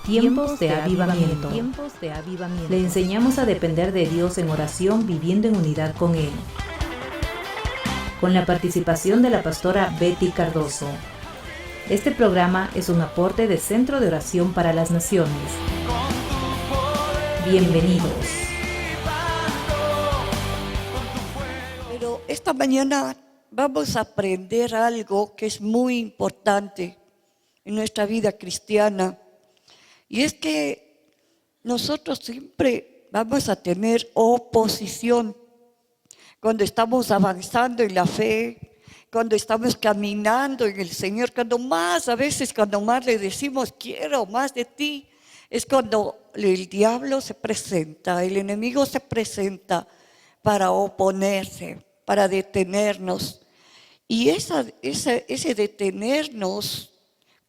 Tiempos de avivamiento. Le enseñamos a depender de Dios en oración, viviendo en unidad con Él. Con la participación de la pastora Betty Cardoso. Este programa es un aporte de Centro de Oración para las Naciones. Bienvenidos. Pero esta mañana vamos a aprender algo que es muy importante en nuestra vida cristiana. Y es que nosotros siempre vamos a tener oposición cuando estamos avanzando en la fe, cuando estamos caminando en el Señor, cuando más le decimos quiero más de ti, es cuando el diablo se presenta, el enemigo se presenta para oponerse, para detenernos. Y ese detenernos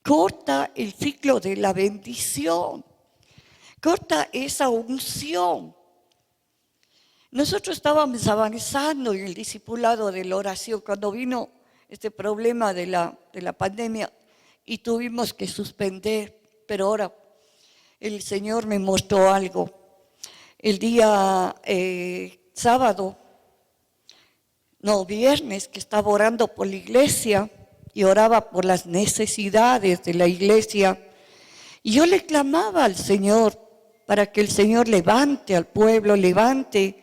corta el ciclo de la bendición, corta esa unción. Nosotros estábamos avanzando en el discipulado de la oración cuando vino este problema de la pandemia y tuvimos que suspender, pero ahora el Señor me mostró algo. El día viernes, que estaba orando por la iglesia y oraba por las necesidades de la iglesia. Y yo le clamaba al Señor para que el Señor levante al pueblo, levante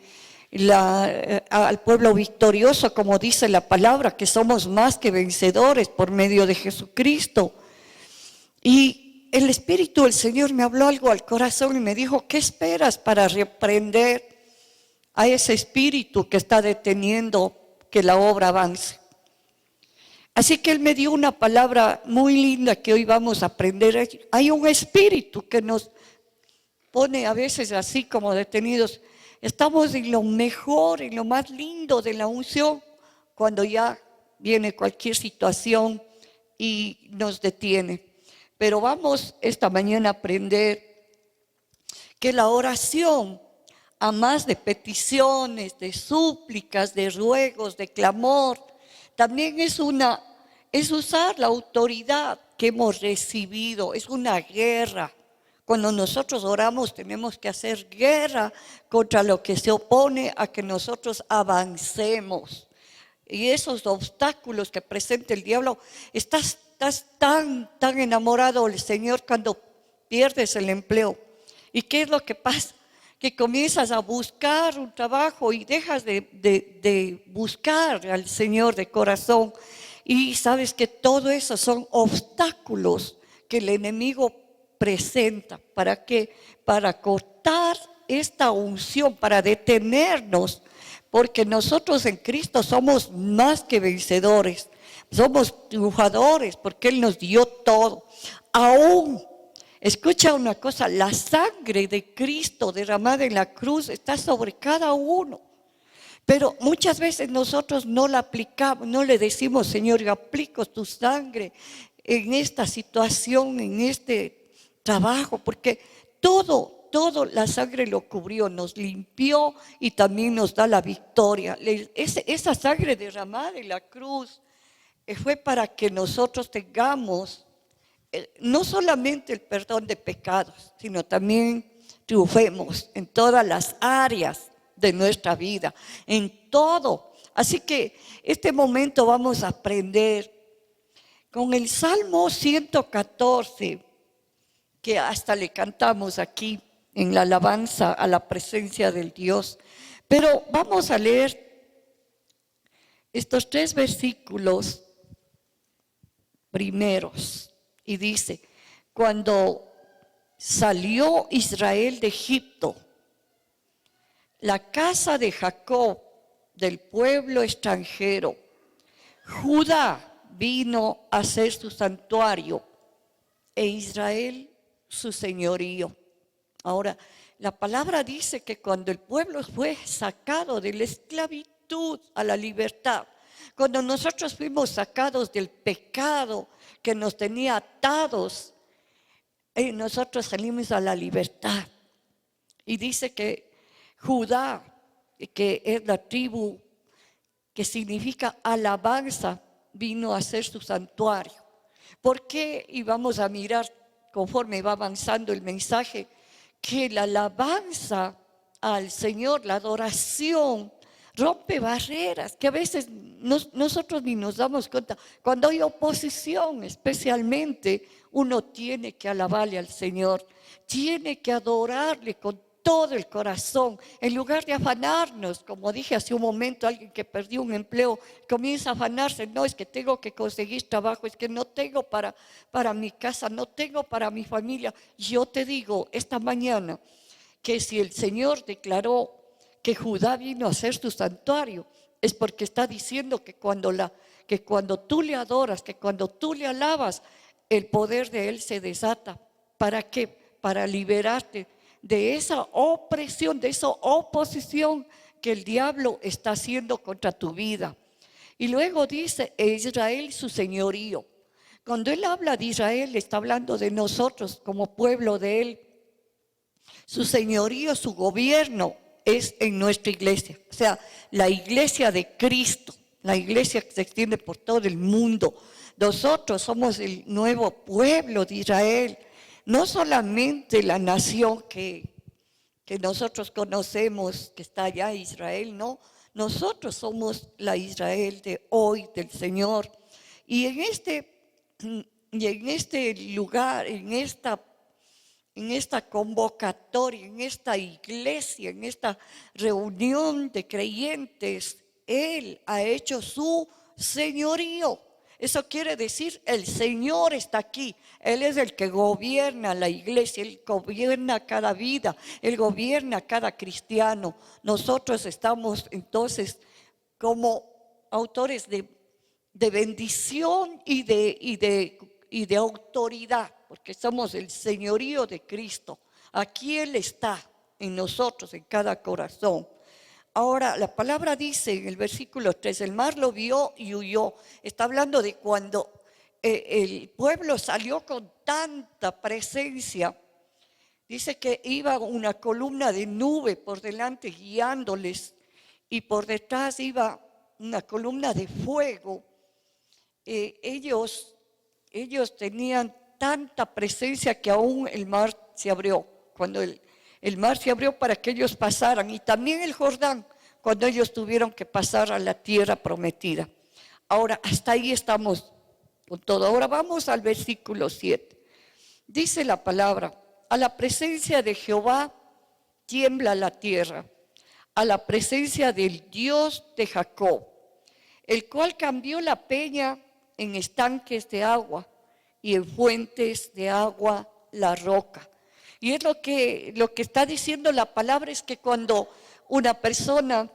al pueblo victorioso, como dice la palabra, que somos más que vencedores por medio de Jesucristo. Y el Espíritu del Señor me habló algo al corazón y me dijo: ¿qué esperas para reprender a ese espíritu que está deteniendo que la obra avance? Así que Él me dio una palabra muy linda que hoy vamos a aprender. Hay un espíritu que nos pone a veces así como detenidos. Estamos en lo mejor, en lo más lindo de la unción, cuando ya viene cualquier situación y nos detiene. Pero vamos esta mañana a aprender que la oración, a más de peticiones, de súplicas, de ruegos, de clamor, también es usar la autoridad que hemos recibido, es una guerra. Cuando nosotros oramos tenemos que hacer guerra contra lo que se opone a que nosotros avancemos. Y esos obstáculos que presenta el diablo, estás tan enamorado del Señor cuando pierdes el empleo. ¿Y qué es lo que pasa? Que comienzas a buscar un trabajo y dejas de buscar al Señor de corazón. Y sabes que todo eso son obstáculos que el enemigo presenta. ¿Para qué? Para cortar esta unción, para detenernos. Porque nosotros en Cristo somos más que vencedores. Somos triunfadores porque Él nos dio todo. Aún, escucha una cosa, la sangre de Cristo derramada en la cruz está sobre cada uno. Pero muchas veces nosotros no la aplicamos, no le decimos: Señor, yo aplico tu sangre en esta situación, en este trabajo, porque todo la sangre lo cubrió, nos limpió y también nos da la victoria. Esa sangre derramada en la cruz fue para que nosotros tengamos no solamente el perdón de pecados, sino también triunfemos en todas las áreas de nuestra vida, en todo. Así que este momento vamos a aprender con el Salmo 114, que hasta le cantamos aquí en la alabanza a la presencia del Dios. Pero vamos a leer estos 3 versículos primeros. Y dice: cuando salió Israel de Egipto, la casa de Jacob, del pueblo extranjero, Judá vino a ser su santuario e Israel su señorío. Ahora, la palabra dice que cuando el pueblo fue sacado de la esclavitud a la libertad, cuando nosotros fuimos sacados del pecado que nos tenía atados, nosotros salimos a la libertad. Y dice que Judá, que es la tribu que significa alabanza, vino a ser su santuario. ¿Por qué? Y vamos a mirar conforme va avanzando el mensaje, que la alabanza al Señor, la adoración, rompe barreras que a veces nosotros ni nos damos cuenta. Cuando hay oposición, especialmente, uno tiene que alabarle al Señor, tiene que adorarle con todo el corazón, en lugar de afanarnos. Como dije hace un momento, alguien que perdió un empleo comienza a afanarse. No, es que tengo que conseguir trabajo, es que no tengo para mi casa, no tengo para mi familia. Yo te digo esta mañana que si el Señor declaró que Judá vino a ser su santuario, es porque está diciendo que cuando tú le adoras, que cuando tú le alabas, el poder de Él se desata. ¿Para qué? Para liberarte de esa opresión, de esa oposición que el diablo está haciendo contra tu vida. Y luego dice, Israel su señorío. Cuando Él habla de Israel, está hablando de nosotros como pueblo de Él. Su señorío, su gobierno es en nuestra iglesia. O sea, la iglesia de Cristo, la iglesia que se extiende por todo el mundo. Nosotros somos el nuevo pueblo de Israel. No solamente la nación que nosotros conocemos, que está allá Israel, no. Nosotros somos la Israel de hoy, del Señor. Y en este lugar, en esta convocatoria, en esta iglesia, en esta reunión de creyentes, Él ha hecho su señorío. Eso quiere decir, el Señor está aquí. Él es el que gobierna la iglesia, Él gobierna cada vida, Él gobierna cada cristiano. Nosotros estamos entonces como autores de bendición y de autoridad, porque somos el señorío de Cristo. Aquí Él está en nosotros, en cada corazón. Ahora, la palabra dice en el versículo 3, el mar lo vio y huyó. Está hablando de cuando el pueblo salió con tanta presencia. Dice que iba una columna de nube por delante guiándoles y por detrás iba una columna de fuego. Ellos tenían tanta presencia que aún el mar se abrió. Cuando el mar se abrió para que ellos pasaran, y también el Jordán, cuando ellos tuvieron que pasar a la tierra prometida. Ahora, hasta ahí estamos con todo. Ahora vamos al versículo 7. Dice la palabra, a la presencia de Jehová tiembla la tierra, a la presencia del Dios de Jacob, el cual cambió la peña en estanques de agua y en fuentes de agua la roca. Y es lo que está diciendo la palabra, es que cuando una persona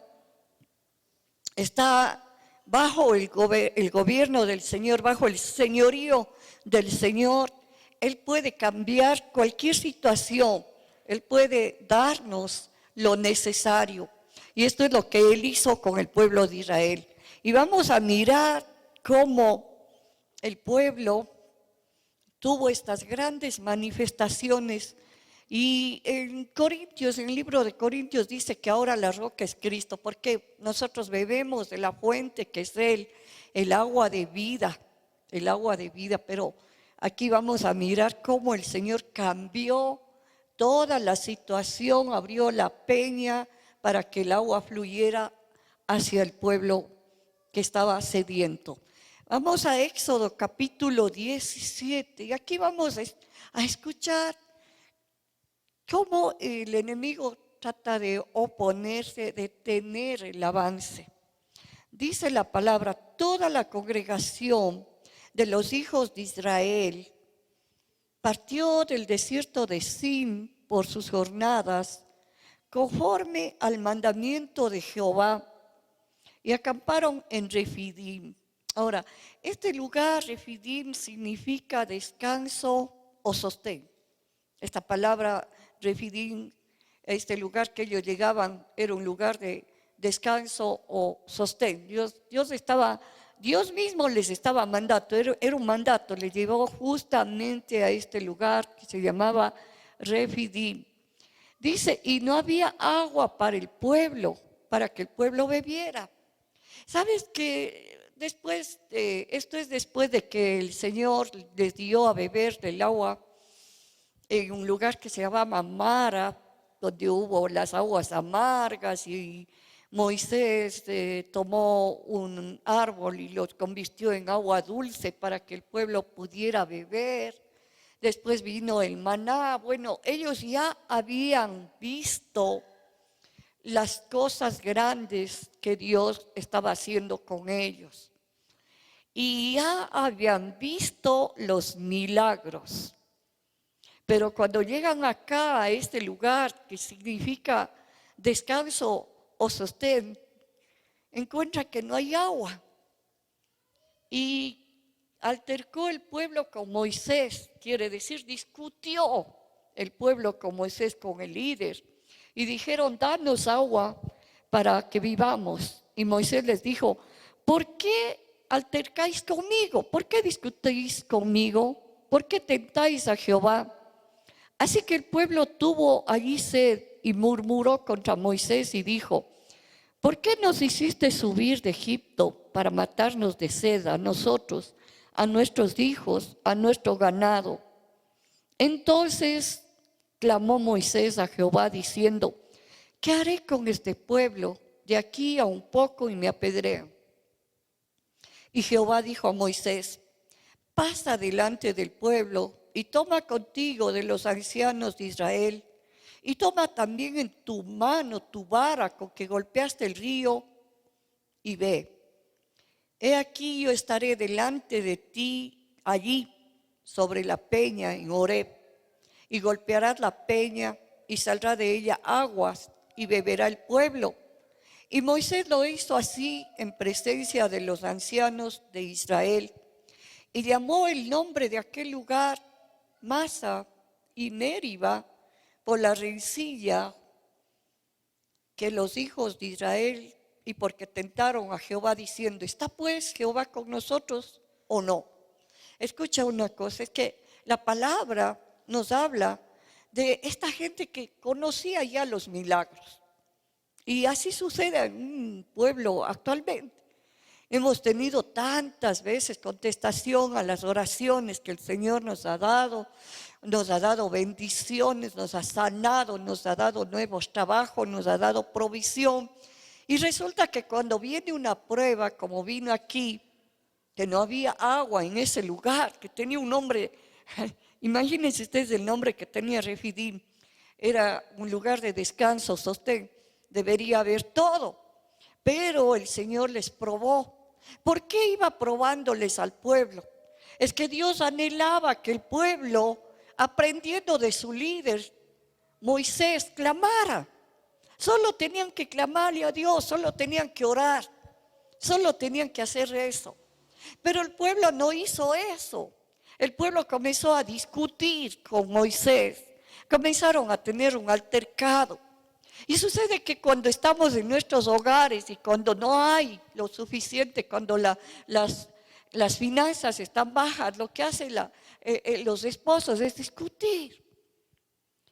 está bajo el gobierno del Señor, bajo el señorío del Señor, Él puede cambiar cualquier situación, Él puede darnos lo necesario. Y esto es lo que Él hizo con el pueblo de Israel. Y vamos a mirar cómo el pueblo tuvo estas grandes manifestaciones. Y en Corintios, en el libro de Corintios dice que ahora la roca es Cristo, porque nosotros bebemos de la fuente que es Él, el agua de vida, pero aquí vamos a mirar cómo el Señor cambió toda la situación, abrió la peña para que el agua fluyera hacia el pueblo que estaba sediento. Vamos a Éxodo capítulo 17 y aquí vamos a escuchar cómo el enemigo trata de oponerse, de detener el avance. Dice la palabra, toda la congregación de los hijos de Israel partió del desierto de Sin por sus jornadas, conforme al mandamiento de Jehová, y acamparon en Refidim. Ahora, este lugar, Refidim, significa descanso o sostén. Esta palabra Refidim, este lugar que ellos llegaban, era un lugar de descanso o sostén. Dios mismo les estaba mandando, era un mandato, les llevó justamente a este lugar que se llamaba Refidim. Dice, y no había agua para el pueblo, para que el pueblo bebiera. ¿Sabes que esto es después de que el Señor les dio a beber del agua en un lugar que se llamaba Mara, donde hubo las aguas amargas y Moisés tomó un árbol y lo convirtió en agua dulce para que el pueblo pudiera beber. Después vino el maná. Bueno, ellos ya habían visto las cosas grandes que Dios estaba haciendo con ellos. Y ya habían visto los milagros. Pero cuando llegan acá, a este lugar que significa descanso o sostén, encuentran que no hay agua. Y altercó el pueblo con Moisés, quiere decir, discutió el pueblo con Moisés, con el líder. Y dijeron, danos agua para que vivamos. Y Moisés les dijo, ¿por qué altercáis conmigo? ¿Por qué discutís conmigo? ¿Por qué tentáis a Jehová? Así que el pueblo tuvo allí sed y murmuró contra Moisés y dijo, ¿por qué nos hiciste subir de Egipto para matarnos de sed a nosotros, a nuestros hijos, a nuestro ganado? Entonces clamó Moisés a Jehová diciendo, ¿qué haré con este pueblo? De aquí a un poco y me apedrean. Y Jehová dijo a Moisés, pasa delante del pueblo y toma contigo de los ancianos de Israel y toma también en tu mano tu vara con que golpeaste el río y ve. He aquí yo estaré delante de ti allí sobre la peña en Horeb y golpearás la peña y saldrá de ella aguas y beberá el pueblo. Y Moisés lo hizo así en presencia de los ancianos de Israel y llamó el nombre de aquel lugar Masa y Meriba por la rencilla que los hijos de Israel y porque tentaron a Jehová diciendo, ¿está pues Jehová con nosotros o no? Escucha una cosa, es que la palabra nos habla de esta gente que conocía ya los milagros. Y así sucede en un pueblo actualmente. Hemos tenido tantas veces contestación a las oraciones que el Señor nos ha dado bendiciones, nos ha sanado, nos ha dado nuevos trabajos, nos ha dado provisión. Y resulta que cuando viene una prueba, como vino aquí, que no había agua en ese lugar, que tenía un nombre, imagínense ustedes el nombre que tenía Refidim, era un lugar de descanso, sostén, debería haber todo, pero el Señor les probó. ¿Por qué iba probándoles al pueblo? Es que Dios anhelaba que el pueblo, aprendiendo de su líder, Moisés, clamara. Solo tenían que clamarle a Dios, solo tenían que orar, solo tenían que hacer eso. Pero el pueblo no hizo eso. El pueblo comenzó a discutir con Moisés, comenzaron a tener un altercado. Y sucede que cuando estamos en nuestros hogares y cuando no hay lo suficiente, cuando las finanzas están bajas, lo que hacen los esposos es discutir.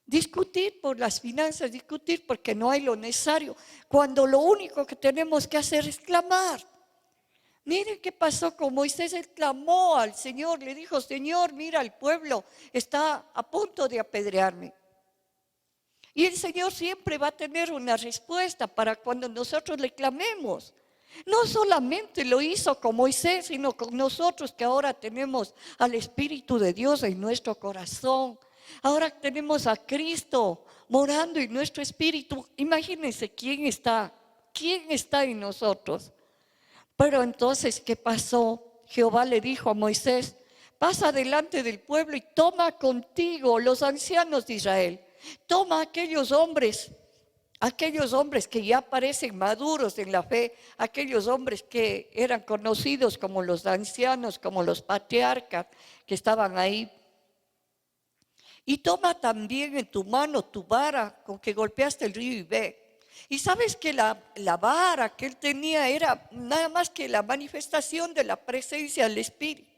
Discutir por las finanzas, discutir porque no hay lo necesario, cuando lo único que tenemos que hacer es clamar. Miren qué pasó con Moisés, él clamó al Señor, le dijo, Señor, mira, el pueblo está a punto de apedrearme. Y el Señor siempre va a tener una respuesta para cuando nosotros le clamemos. No solamente lo hizo con Moisés, sino con nosotros que ahora tenemos al Espíritu de Dios en nuestro corazón. Ahora tenemos a Cristo morando en nuestro espíritu. Imagínense quién está en nosotros. Pero entonces, ¿qué pasó? Jehová le dijo a Moisés, pasa delante del pueblo y toma contigo los ancianos de Israel. Toma aquellos hombres que ya parecen maduros en la fe, aquellos hombres que eran conocidos como los ancianos, como los patriarcas que estaban ahí. Y toma también en tu mano tu vara con que golpeaste el río y ve. Y sabes que la vara que él tenía era nada más que la manifestación de la presencia del Espíritu.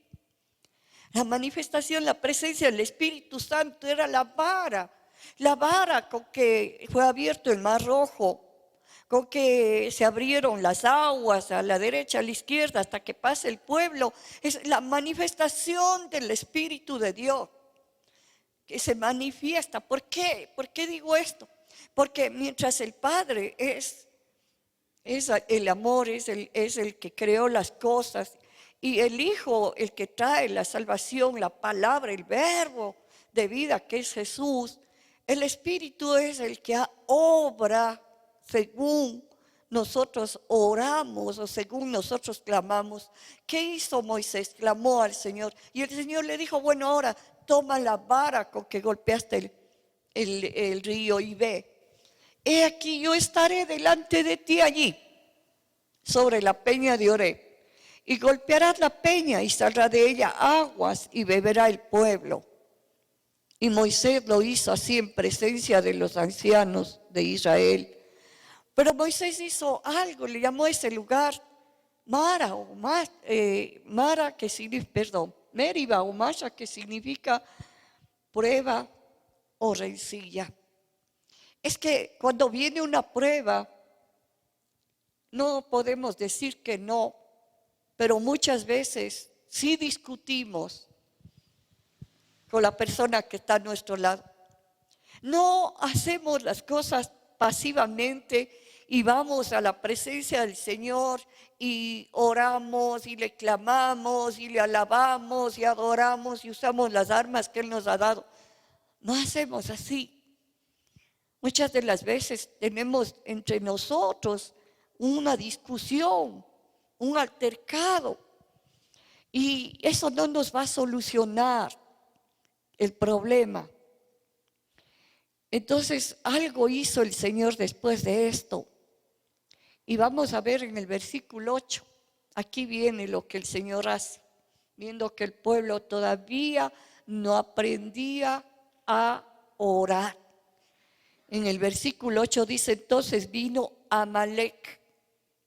La manifestación, la presencia del Espíritu Santo era la vara. La vara con que fue abierto el Mar Rojo, con que se abrieron las aguas a la derecha, a la izquierda, hasta que pase el pueblo, es la manifestación del Espíritu de Dios. que se manifiesta. ¿Por qué? ¿Por qué digo esto? Porque mientras el Padre es el amor, es el que creó las cosas, y el Hijo, el que trae la salvación, la palabra, el verbo de vida que es Jesús, el Espíritu es el que obra según nosotros oramos o según nosotros clamamos. ¿Qué hizo Moisés? Clamó al Señor, y el Señor le dijo: bueno, ahora toma la vara con que golpeaste el río y ve. He aquí, yo estaré delante de ti allí, sobre la peña de Oreb, y golpearás la peña y saldrá de ella aguas y beberá el pueblo. Y Moisés lo hizo así en presencia de los ancianos de Israel. Pero Moisés hizo algo, le llamó a ese lugar Mara o Mara, que significa, perdón, Meriba o Masha, que significa prueba o rencilla. Es que cuando viene una prueba, no podemos decir que no, pero muchas veces sí discutimos con la persona que está a nuestro lado. No hacemos las cosas pasivamente y vamos a la presencia del Señor y oramos y le clamamos y le alabamos y adoramos y usamos las armas que Él nos ha dado. No hacemos así. Muchas de las veces tenemos entre nosotros una discusión, un altercado, y eso no nos va a solucionar el problema. Entonces, algo hizo el Señor después de esto. Y vamos a ver en el versículo 8, aquí viene lo que el Señor hace, viendo que el pueblo todavía no aprendía a orar. En el versículo 8 dice: entonces vino Amalec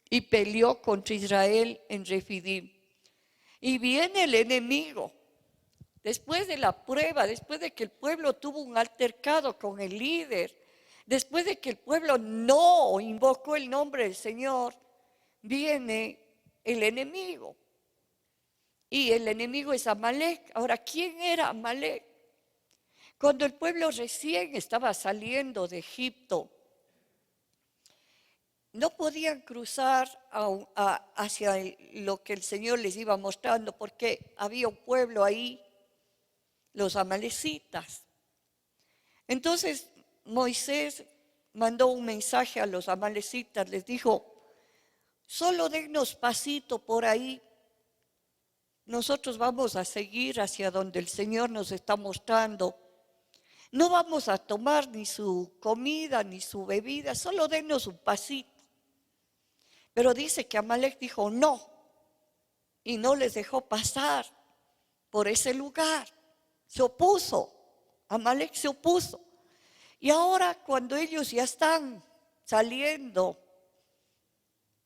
y peleó contra Israel en Refidim. Y viene el enemigo, después de la prueba, después de que el pueblo tuvo un altercado con el líder, después de que el pueblo no invocó el nombre del Señor, viene el enemigo. Y el enemigo es Amalec. Ahora, ¿quién era Amalec? Cuando el pueblo recién estaba saliendo de Egipto, no podían cruzar hacia lo que el Señor les iba mostrando, porque había un pueblo ahí, los amalecitas. Entonces Moisés mandó un mensaje a los amalecitas, les dijo: solo dennos pasito por ahí, nosotros vamos a seguir hacia donde el Señor nos está mostrando. No vamos a tomar ni su comida ni su bebida, solo dennos un pasito. Pero dice que Amalec dijo no, y no les dejó pasar por ese lugar. Se opuso, Amalec se opuso. Y ahora, cuando ellos ya están saliendo,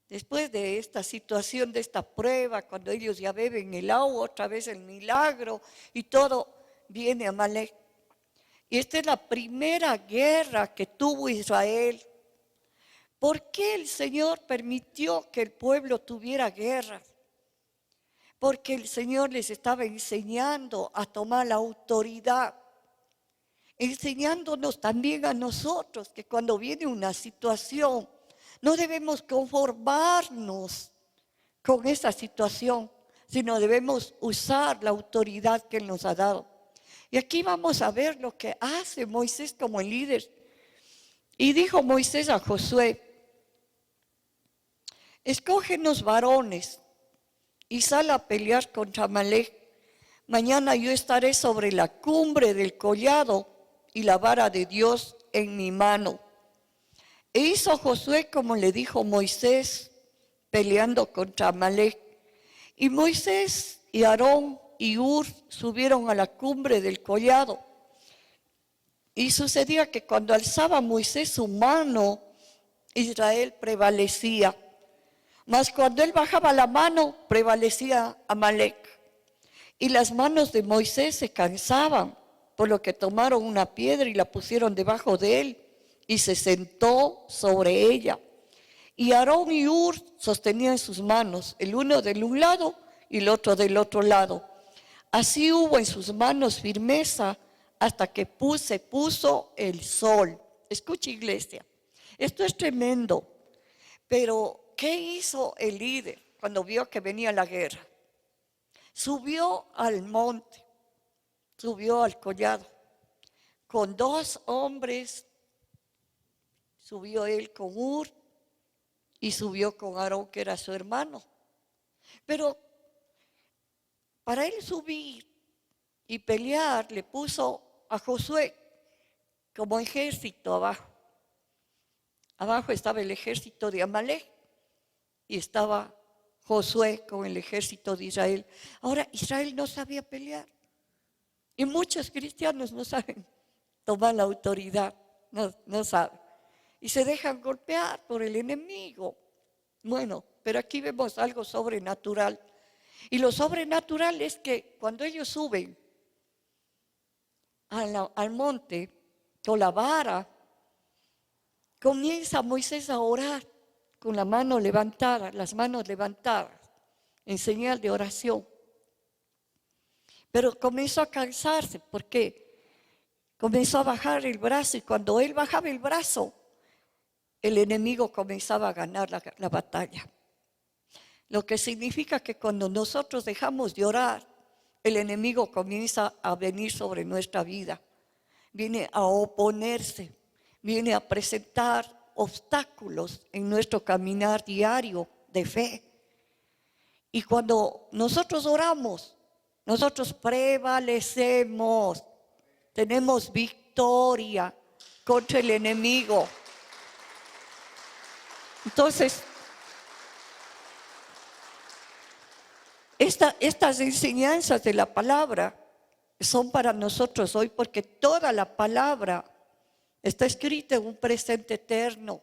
después de esta situación, de esta prueba, cuando ellos ya beben el agua, otra vez el milagro y todo, viene Amalec. Y esta es la primera guerra que tuvo Israel. ¿Por qué el Señor permitió que el pueblo tuviera guerra? Porque el Señor les estaba enseñando a tomar la autoridad, enseñándonos también a nosotros que cuando viene una situación no debemos conformarnos con esa situación, sino debemos usar la autoridad que Él nos ha dado. Y aquí vamos a ver lo que hace Moisés como líder. Y dijo Moisés a Josué: escógenos varones y sal a pelear contra Amalec. Mañana yo estaré sobre la cumbre del collado y la vara de Dios en mi mano. E hizo Josué como le dijo Moisés, peleando contra Amalec. Y Moisés y Aarón y Hur subieron a la cumbre del collado. Y sucedía que cuando alzaba Moisés su mano, Israel prevalecía. Mas cuando él bajaba la mano, prevalecía Amalec. Y las manos de Moisés se cansaban, por lo que tomaron una piedra y la pusieron debajo de él, y se sentó sobre ella. Y Aarón y Hur sostenían sus manos, el uno del un lado y el otro del otro lado. Así hubo en sus manos firmeza hasta que se puso el sol. Escucha, iglesia, esto es tremendo. Pero, ¿qué hizo el líder cuando vio que venía la guerra? Subió al monte, subió al collado, con 2 hombres, subió él con Hur y subió con Aarón, que era su hermano. Pero para él subir y pelear, le puso a Josué como ejército abajo. Abajo estaba el ejército de Amalek y estaba Josué con el ejército de Israel. Ahora, Israel no sabía pelear. Y muchos cristianos no saben tomar la autoridad, no saben. Y se dejan golpear por el enemigo. Bueno, pero aquí vemos algo sobrenatural. Y lo sobrenatural es que cuando ellos suben al monte con la vara, comienza Moisés a orar con la mano levantada, las manos levantadas, en señal de oración. Pero comenzó a cansarse porque comenzó a bajar el brazo, y cuando él bajaba el brazo, el enemigo comenzaba a ganar la batalla. Lo que significa que cuando nosotros dejamos de orar, el enemigo comienza a venir sobre nuestra vida, viene a oponerse, viene a presentar obstáculos en nuestro caminar diario de fe. Y cuando nosotros oramos, nosotros prevalecemos, tenemos victoria contra el enemigo. Entonces, estas enseñanzas de la palabra son para nosotros hoy, porque toda la palabra está escrita en un presente eterno.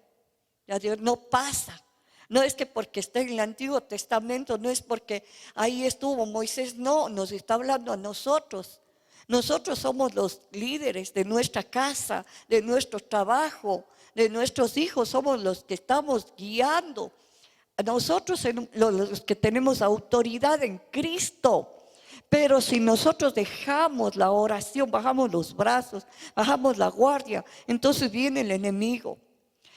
Ya Dios no pasa. No es que porque está en el Antiguo Testamento, no es porque ahí estuvo Moisés, no, nos está hablando a nosotros. Nosotros somos los líderes de nuestra casa, de nuestro trabajo, de nuestros hijos, somos los que estamos guiando. Nosotros los que tenemos autoridad en Cristo. Pero si nosotros dejamos la oración, bajamos los brazos, bajamos la guardia, entonces viene el enemigo.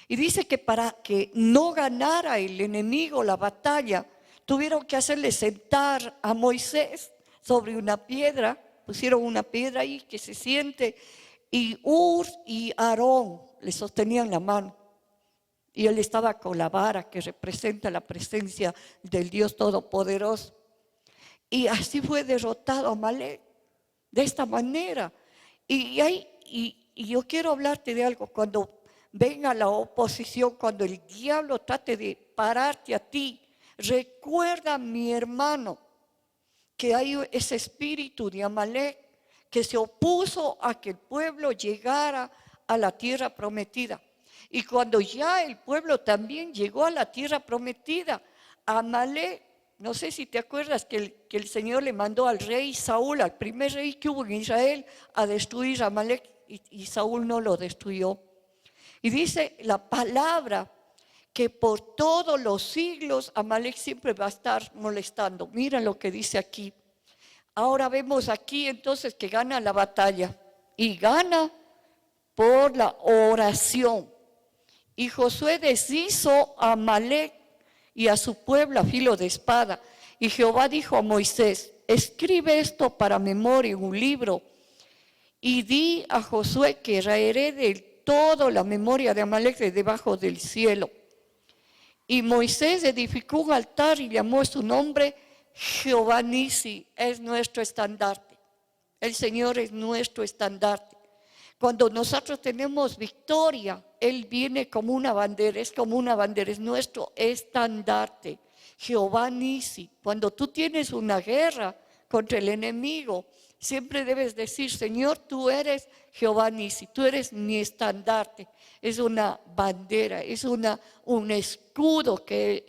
Y dice que para que no ganara el enemigo la batalla, tuvieron que hacerle sentar a Moisés sobre una piedra. Pusieron una piedra ahí que se siente, y Hur y Aarón le sostenían la mano. Y él estaba con la vara que representa la presencia del Dios Todopoderoso. Y así fue derrotado Amalek, de esta manera. Y yo quiero hablarte de algo. Cuando venga la oposición, cuando el diablo trate de pararte a ti, recuerda, mi hermano, que hay ese espíritu de Amalek que se opuso a que el pueblo llegara a la tierra prometida. Y cuando ya el pueblo también llegó a la tierra prometida, Amalek, no sé si te acuerdas que el Señor le mandó al rey Saúl, al primer rey que hubo en Israel, a destruir a Amalek, y Saúl no lo destruyó. Y dice la palabra que por todos los siglos Amalek siempre va a estar molestando. Mira lo que dice aquí. Ahora vemos aquí entonces que gana la batalla, y gana por la oración. Y Josué deshizo a Amalek y a su pueblo a filo de espada. Y Jehová dijo a Moisés: escribe esto para memoria en un libro, y di a Josué que raeré del todo la memoria de Amalek de debajo del cielo. Y Moisés edificó un altar y llamó su nombre Jehová Nisi. Es nuestro estandarte. El Señor es nuestro estandarte. Cuando nosotros tenemos victoria, Él viene como una bandera, es como una bandera, es nuestro estandarte. Jehová Nisi. Cuando tú tienes una guerra contra el enemigo, siempre debes decir: Señor, tú eres Jehová Nisi, tú eres mi estandarte. Es una bandera, es un escudo que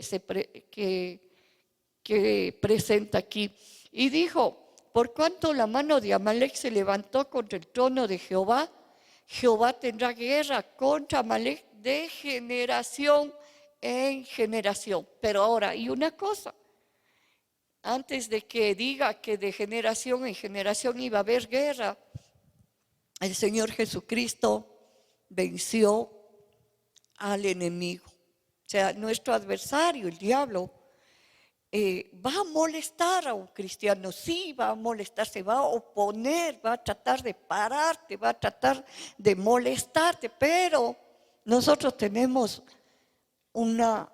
presenta aquí. Y dijo: por cuanto la mano de Amalek se levantó contra el trono de Jehová, Jehová tendrá guerra contra Amalek de generación en generación. Pero ahora hay una cosa: antes de que diga que de generación en generación iba a haber guerra, el Señor Jesucristo venció al enemigo. O sea, nuestro adversario, el diablo, va a molestar a un cristiano, sí, va a molestar, se va a oponer, va a tratar de pararte, va a tratar de molestarte, pero nosotros tenemos una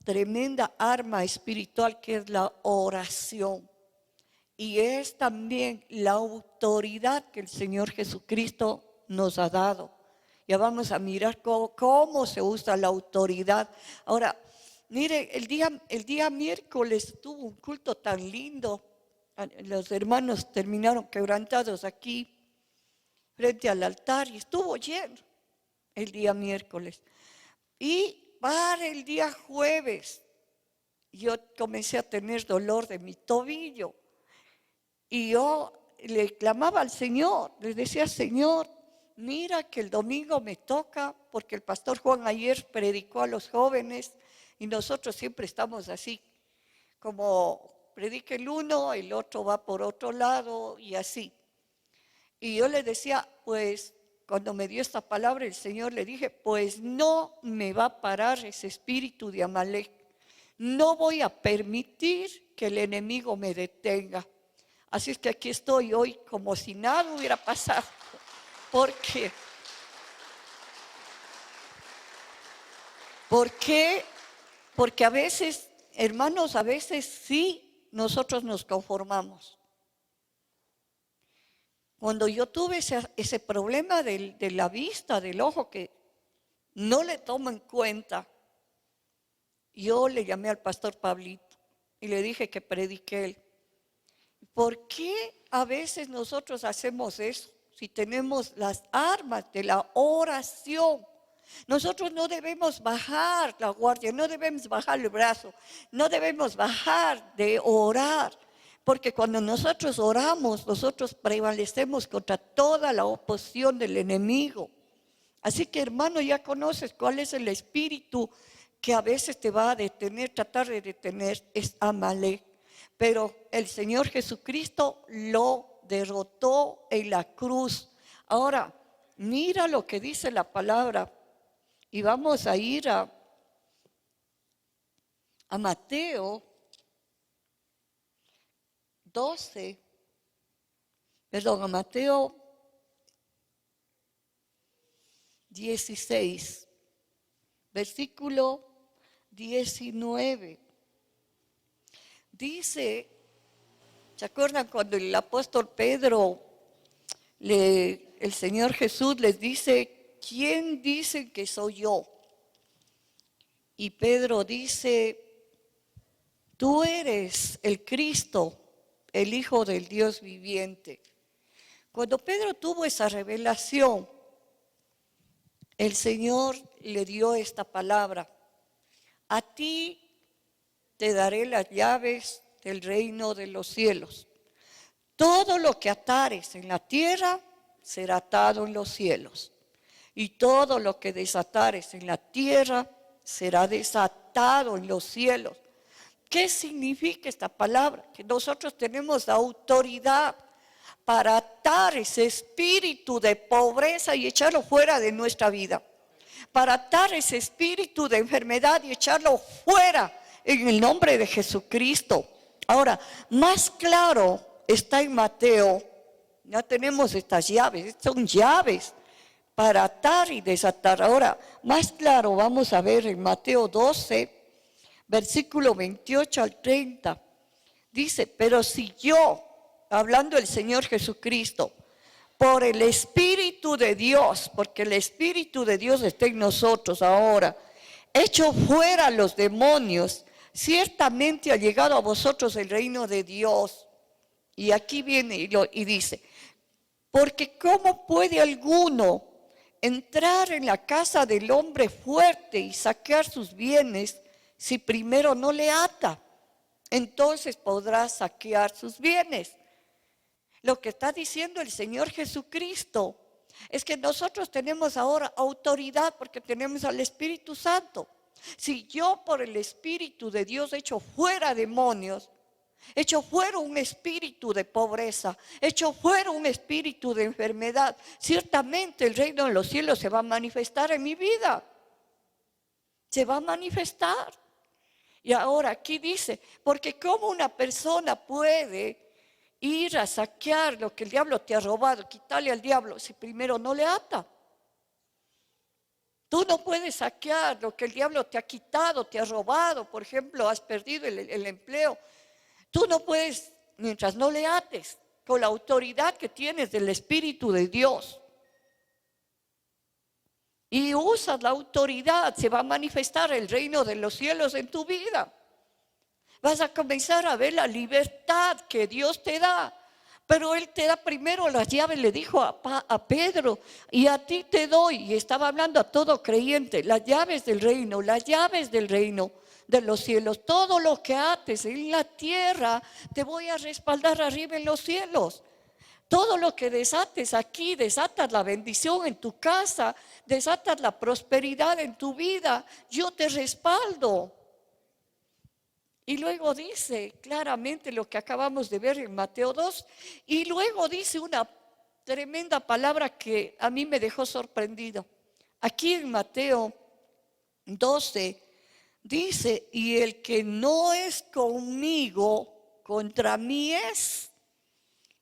tremenda arma espiritual que es la oración. Y es también la autoridad que el Señor Jesucristo nos ha dado. Ya vamos a mirar cómo se usa la autoridad. Ahora, mire, el día miércoles tuvo un culto tan lindo. Los hermanos terminaron quebrantados aquí frente al altar y estuvo lleno el día miércoles. Y para el día jueves yo comencé a tener dolor de mi tobillo. Y yo le clamaba al Señor, le decía, Señor, mira que el domingo me toca, porque el pastor Juan ayer predicó a los jóvenes y nosotros siempre estamos así, como predica el uno, el otro va por otro lado y así. Y yo le decía, pues cuando me dio esta palabra el Señor le dije, pues no me va a parar ese espíritu de Amalek, no voy a permitir que el enemigo me detenga. Así es que aquí estoy hoy como si nada hubiera pasado. ¿Por qué? Porque a veces, hermanos, a veces sí nosotros nos conformamos. Cuando yo tuve ese problema de la vista, del ojo, que no le tomo en cuenta, yo le llamé al pastor Pablito y le dije que predique él. ¿Por qué a veces nosotros hacemos eso? Si tenemos las armas de la oración, nosotros no debemos bajar la guardia, no debemos bajar el brazo, no debemos bajar de orar, porque cuando nosotros oramos, nosotros prevalecemos contra toda la oposición del enemigo. Así que, hermano, ya conoces cuál es el espíritu que a veces te va a detener, tratar de detener, es Amalek. Pero el Señor Jesucristo lo derrotó en la cruz. Ahora, mira lo que dice la palabra. Y vamos a ir a Mateo 12, perdón, a Mateo 16, versículo 19. Dice, ¿se acuerdan cuando el apóstol Pedro, el Señor Jesús les dice, ¿quién dice que soy yo? Y Pedro dice, tú eres el Cristo, el Hijo del Dios viviente. Cuando Pedro tuvo esa revelación, el Señor le dio esta palabra, a ti te daré las llaves del reino de los cielos. Todo lo que atares en la tierra será atado en los cielos. Y todo lo que desatares en la tierra será desatado en los cielos. ¿Qué significa esta palabra? Que nosotros tenemos la autoridad para atar ese espíritu de pobreza y echarlo fuera de nuestra vida. Para atar ese espíritu de enfermedad y echarlo fuera en el nombre de Jesucristo. Ahora, más claro está en Mateo, ya tenemos estas llaves, son llaves para atar y desatar. Ahora, más claro vamos a ver en Mateo 12, versículo 28 al 30. Dice, pero si yo, hablando el Señor Jesucristo, por el Espíritu de Dios, porque el Espíritu de Dios está en nosotros ahora, echo fuera los demonios, ciertamente ha llegado a vosotros el reino de Dios. Y aquí viene y dice, porque ¿cómo puede alguno entrar en la casa del hombre fuerte y saquear sus bienes si primero no le ata? Entonces podrá saquear sus bienes. Lo que está diciendo el Señor Jesucristo es que nosotros tenemos ahora autoridad porque tenemos al Espíritu Santo. Si yo por el Espíritu de Dios echo fuera demonios, Echo fuera un espíritu de pobreza, echo fuera un espíritu de enfermedad. Ciertamente el reino de los cielos se va a manifestar en mi vida. Se va a manifestar. Y ahora aquí dice, porque cómo una persona puede ir a saquear lo que el diablo te ha robado, quitarle al diablo si primero no le ata. Tú no puedes saquear lo que el diablo te ha quitado, te ha robado. Por ejemplo, has perdido el empleo. Tú no puedes, mientras no le ates, con la autoridad que tienes del Espíritu de Dios. Y usas la autoridad, se va a manifestar el reino de los cielos en tu vida. Vas a comenzar a ver la libertad que Dios te da. Pero Él te da primero las llaves, le dijo a Pedro, y a ti te doy, y estaba hablando a todo creyente, las llaves del reino de los cielos. Todo lo que ates en la tierra, te voy a respaldar arriba en los cielos. Todo lo que desates aquí, desatas la bendición en tu casa, desatas la prosperidad en tu vida, yo te respaldo. Y luego dice claramente lo que acabamos de ver en Mateo 2. Y luego dice una tremenda palabra que a mí me dejó sorprendido. Aquí en Mateo 12 dice, y el que no es conmigo, contra mí es.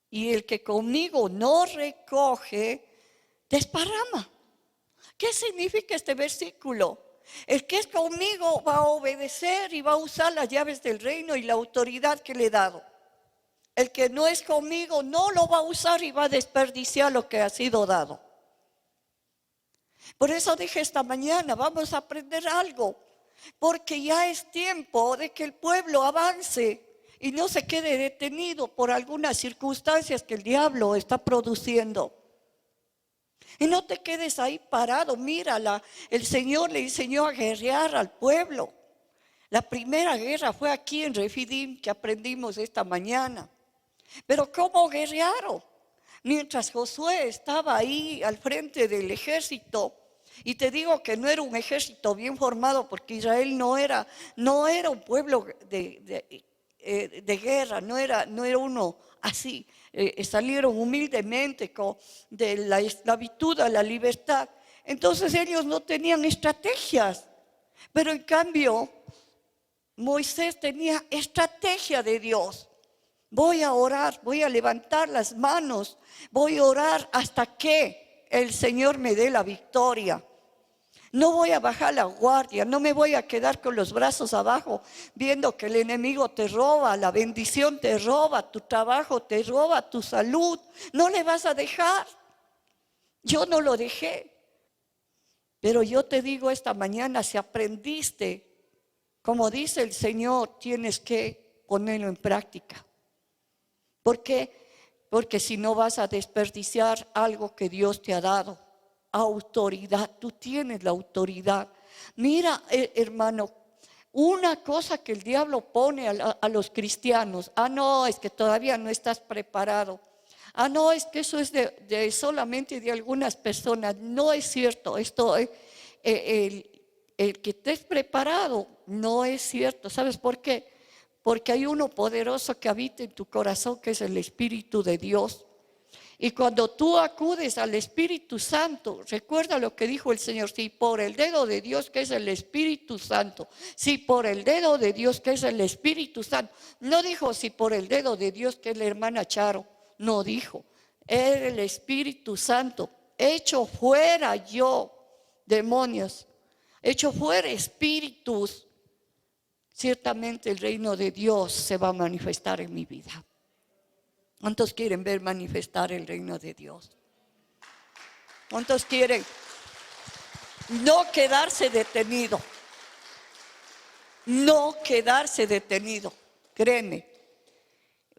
Y el que conmigo no recoge, desparrama. ¿Qué significa este versículo? El que es conmigo va a obedecer y va a usar las llaves del reino y la autoridad que le he dado. El que no es conmigo no lo va a usar y va a desperdiciar lo que ha sido dado. Por eso dije esta mañana, vamos a aprender algo, porque ya es tiempo de que el pueblo avance y no se quede detenido por algunas circunstancias que el diablo está produciendo. Y no te quedes ahí parado. Mira, el Señor le enseñó a guerrear al pueblo. La primera guerra fue aquí en Refidim, que aprendimos esta mañana. Pero ¿cómo guerrearon? Mientras Josué estaba ahí al frente del ejército, y te digo que no era un ejército bien formado, porque Israel no era un pueblo de guerra, no era uno así. Salieron humildemente de la esclavitud a la libertad. Entonces ellos no tenían estrategias, pero en cambio Moisés tenía estrategia de Dios. Voy a orar, voy a levantar las manos, voy a orar hasta que el Señor me dé la victoria. No voy a bajar la guardia, no me voy a quedar con los brazos abajo viendo que el enemigo te roba, la bendición te roba, tu trabajo te roba, tu salud. No le vas a dejar. Yo no lo dejé. Pero yo te digo esta mañana, si aprendiste, como dice el Señor, tienes que ponerlo en práctica. ¿Por qué? Porque si no vas a desperdiciar algo que Dios te ha dado. Autoridad, tú tienes la autoridad. Mira, hermano, una cosa que el diablo pone a los cristianos: no, es que todavía no estás preparado. No, es que eso es de solamente de algunas personas. No es cierto. Esto el que estés preparado no es cierto. ¿Sabes por qué? Porque hay uno poderoso que habita en tu corazón, que es el Espíritu de Dios. Y cuando tú acudes al Espíritu Santo, recuerda lo que dijo el Señor: si por el dedo de Dios, que es el Espíritu Santo, si por el dedo de Dios, que es el Espíritu Santo. No dijo si por el dedo de Dios, que es la hermana Charo. No dijo, es el Espíritu Santo. Echo fuera yo demonios, echo fuera espíritus. Ciertamente el reino de Dios se va a manifestar en mi vida. ¿Cuántos quieren ver manifestar el reino de Dios? ¿Cuántos quieren no quedarse detenido? No quedarse detenido. Créeme,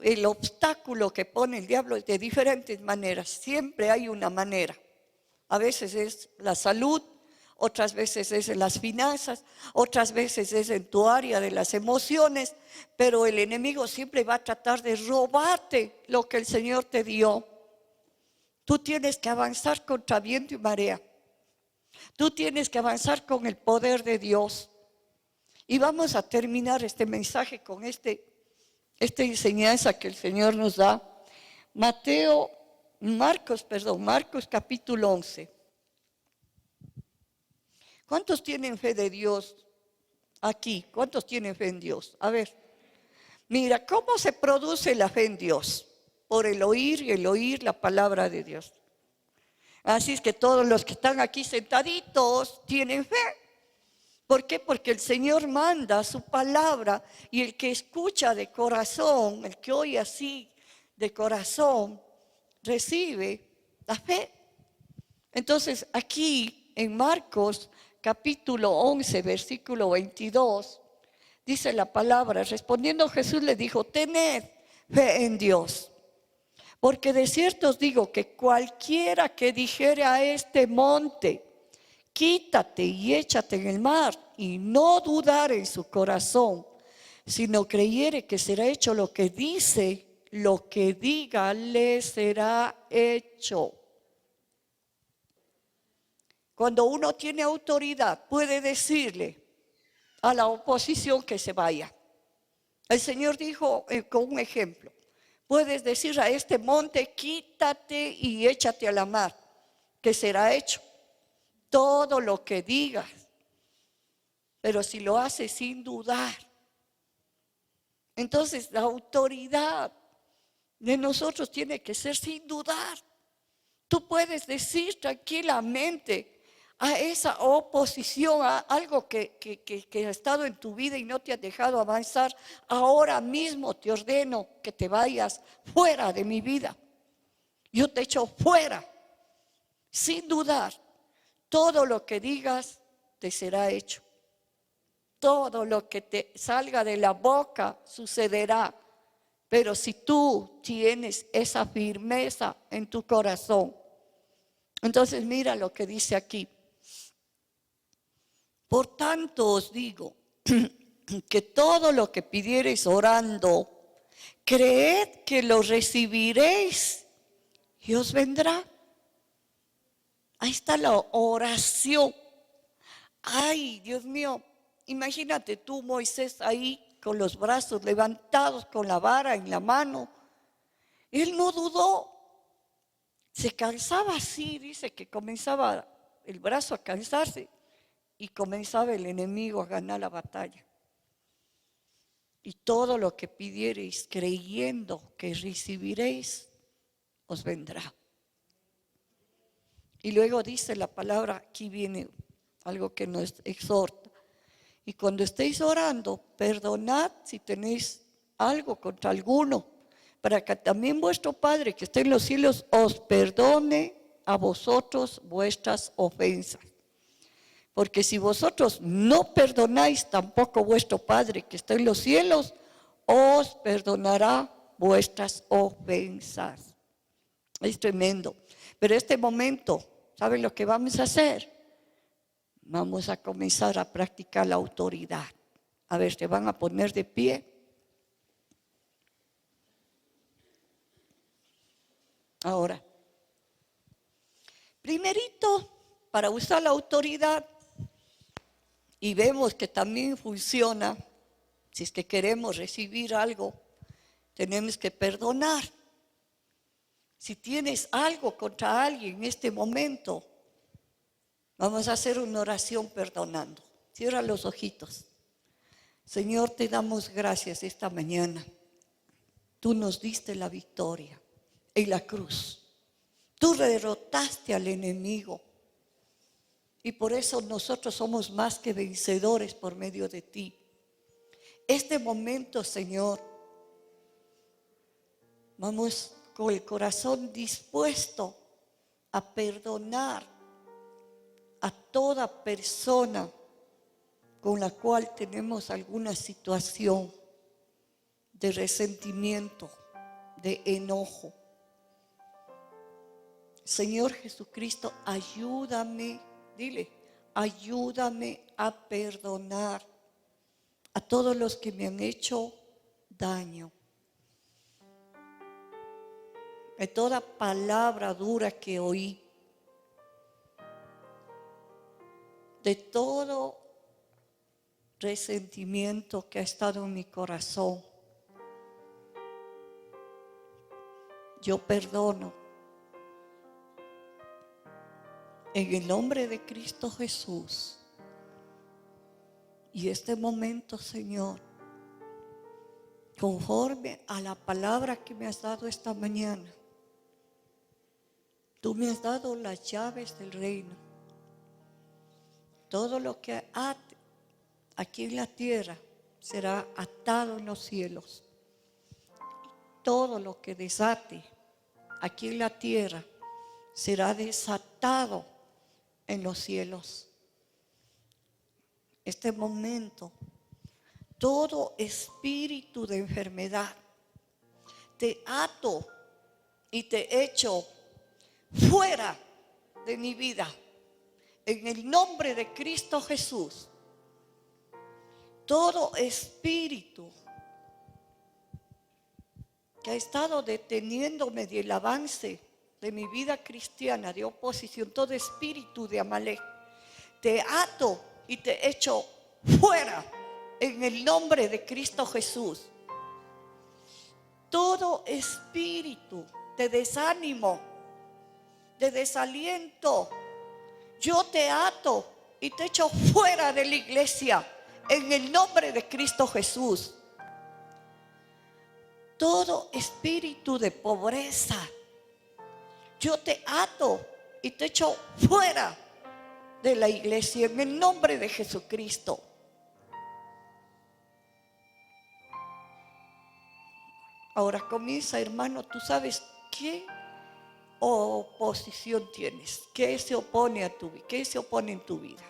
el obstáculo que pone el diablo es de diferentes maneras. Siempre hay una manera. A veces es la salud, otras veces es en las finanzas, otras veces es en tu área de las emociones, pero el enemigo siempre va a tratar de robarte lo que el Señor te dio. Tú tienes que avanzar contra viento y marea. Tú tienes que avanzar con el poder de Dios. Y vamos a terminar este mensaje con este esta enseñanza que el Señor nos da. Marcos capítulo 11. ¿Cuántos tienen fe de Dios aquí? ¿Cuántos tienen fe en Dios? A ver, mira, ¿cómo se produce la fe en Dios? Por el oír y el oír la palabra de Dios. Así es que todos los que están aquí sentaditos tienen fe. ¿Por qué? Porque el Señor manda su palabra y el que escucha de corazón, el que oye así de corazón, recibe la fe. Entonces aquí en Marcos capítulo 11, versículo 22, dice la palabra, respondiendo Jesús le dijo, tened fe en Dios. Porque de cierto os digo que cualquiera que dijere a este monte, quítate y échate en el mar, y no dudar en su corazón, sino creyere que será hecho lo que dice, lo que diga le será hecho. Cuando uno tiene autoridad, puede decirle a la oposición que se vaya. El Señor dijo con un ejemplo, puedes decir a este monte, quítate y échate a la mar, que será hecho. Todo lo que digas, pero si lo haces sin dudar. Entonces la autoridad de nosotros tiene que ser sin dudar. Tú puedes decir tranquilamente a esa oposición, a algo que ha estado en tu vida y no te ha dejado avanzar, ahora mismo te ordeno que te vayas fuera de mi vida. Yo te echo fuera, sin dudar. Todo lo que digas te será hecho. Todo lo que te salga de la boca sucederá. Pero si tú tienes esa firmeza en tu corazón, entonces mira lo que dice aquí. Por tanto os digo que todo lo que pidiereis orando, creed que lo recibiréis y os vendrá. Ahí está la oración. Ay, Dios mío, imagínate tú, Moisés, ahí con los brazos levantados, con la vara en la mano. Él no dudó. Se cansaba así, dice que comenzaba el brazo a cansarse y comenzaba el enemigo a ganar la batalla. Y todo lo que pidiereis creyendo que recibiréis, os vendrá. Y luego dice la palabra, aquí viene algo que nos exhorta. Y cuando estéis orando, perdonad si tenéis algo contra alguno, para que también vuestro Padre que está en los cielos os perdone a vosotros vuestras ofensas. Porque si vosotros no perdonáis, tampoco vuestro Padre que está en los cielos os perdonará vuestras ofensas. Es tremendo. Pero este momento, ¿saben lo que vamos a hacer? Vamos a comenzar a practicar la autoridad. A ver, se van a poner de pie. Ahora, primerito, para usar la autoridad, y vemos que también funciona, si es que queremos recibir algo, tenemos que perdonar. Si tienes algo contra alguien en este momento, vamos a hacer una oración perdonando. Cierra los ojitos. Señor, te damos gracias esta mañana. Tú nos diste la victoria en la cruz. Tú derrotaste al enemigo. Y por eso nosotros somos más que vencedores por medio de ti. Este momento, Señor, vamos con el corazón dispuesto a perdonar a toda persona con la cual tenemos alguna situación de resentimiento, de enojo. Señor Jesucristo, ayúdame, dile, ayúdame a perdonar a todos los que me han hecho daño. De toda palabra dura que oí, de todo resentimiento que ha estado en mi corazón, yo perdono. En el nombre de Cristo Jesús. Y este momento, Señor, conforme a la palabra que me has dado esta mañana, tú me has dado las llaves del reino. Todo lo que ate aquí en la tierra será atado en los cielos. Todo lo que desate aquí en la tierra será desatado en los cielos. Este momento, todo espíritu de enfermedad, te ato y te echo fuera de mi vida. En el nombre de Cristo Jesús, todo espíritu que ha estado deteniéndome del avance de mi vida cristiana, de oposición, todo espíritu de Amalek, te ato y te echo fuera en el nombre de Cristo Jesús. Todo espíritu de desánimo, de desaliento, yo te ato y te echo fuera de la iglesia en el nombre de Cristo Jesús. Todo espíritu de pobreza, yo te ato y te echo fuera de la iglesia en el nombre de Jesucristo. Ahora comienza, hermano, tú sabes qué oposición tienes, qué se opone a tu vida, qué se opone en tu vida.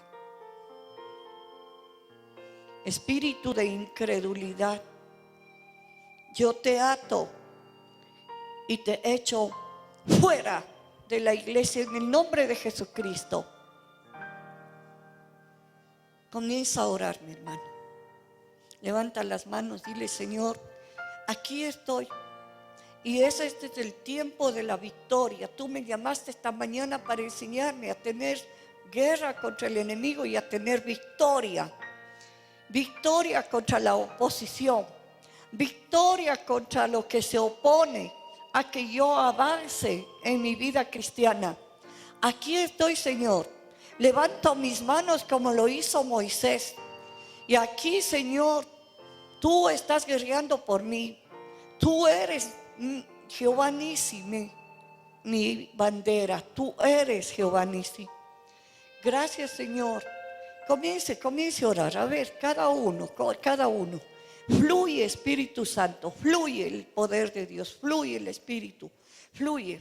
Espíritu de incredulidad, yo te ato y te echo fuera de la iglesia en el nombre de Jesucristo. Comienza a orar, mi hermano. Levanta las manos, dile: Señor, aquí estoy. Y este es el tiempo de la victoria. Tú me llamaste esta mañana para enseñarme a tener guerra contra el enemigo y a tener victoria. Victoria contra la oposición. Victoria contra lo que se opone a que yo avance en mi vida cristiana. Aquí estoy, Señor. Levanto mis manos como lo hizo Moisés. Y aquí, Señor, tú estás guerreando por mí. Tú eres Jehová Nisi, mi bandera. Tú eres Jehová Nisi. Gracias, Señor. Comience a orar. A ver, cada uno. Fluye, Espíritu Santo. Fluye el poder de Dios. Fluye el Espíritu. Fluye.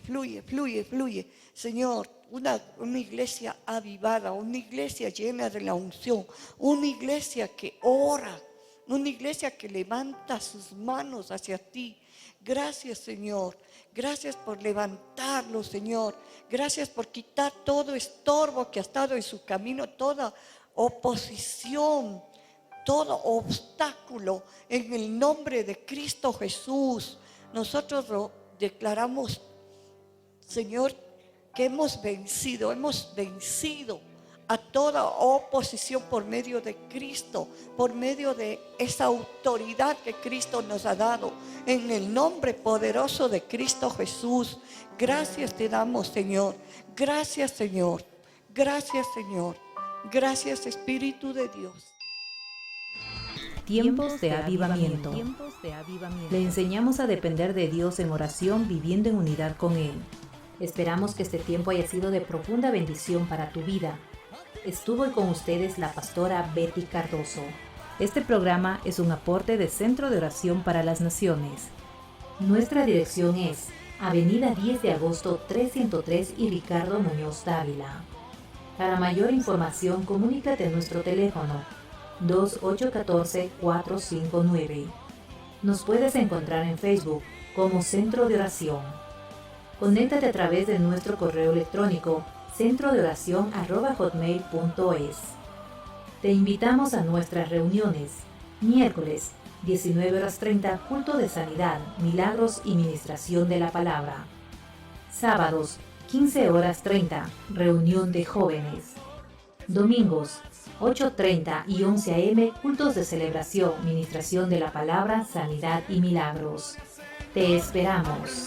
Señor, una iglesia avivada, una iglesia llena de la unción, una iglesia que ora, una iglesia que levanta sus manos hacia ti. Gracias, Señor. Gracias por levantarlo, Señor. Gracias por quitar todo estorbo que ha estado en su camino, toda oposición, todo obstáculo en el nombre de Cristo Jesús. Nosotros lo declaramos, Señor, que hemos vencido a toda oposición por medio de Cristo, por medio de esa autoridad que Cristo nos ha dado, en el nombre poderoso de Cristo Jesús. Gracias te damos, Señor. Gracias, Señor. Gracias, Señor. Gracias, Espíritu de Dios. Tiempos de avivamiento. Le enseñamos a depender de Dios en oración, viviendo en unidad con Él. Esperamos que este tiempo haya sido de profunda bendición para tu vida. Estuvo con ustedes la pastora Betty Cardoso. Este programa es un aporte de Centro de Oración para las Naciones. Nuestra dirección es Avenida 10 de Agosto 303 y Ricardo Muñoz Dávila. Para mayor información, comunícate a nuestro teléfono 2814-459. Nos puedes encontrar en Facebook como Centro de Oración. Conéctate a través de nuestro correo electrónico centrodeoracion@hotmail.es. Te invitamos a nuestras reuniones. Miércoles, 19:30, culto de sanidad, milagros y ministración de la palabra. Sábados, 15:30, reunión de jóvenes. Domingos, 8:30 y 11 a.m., cultos de celebración, ministración de la palabra, sanidad y milagros. Te esperamos.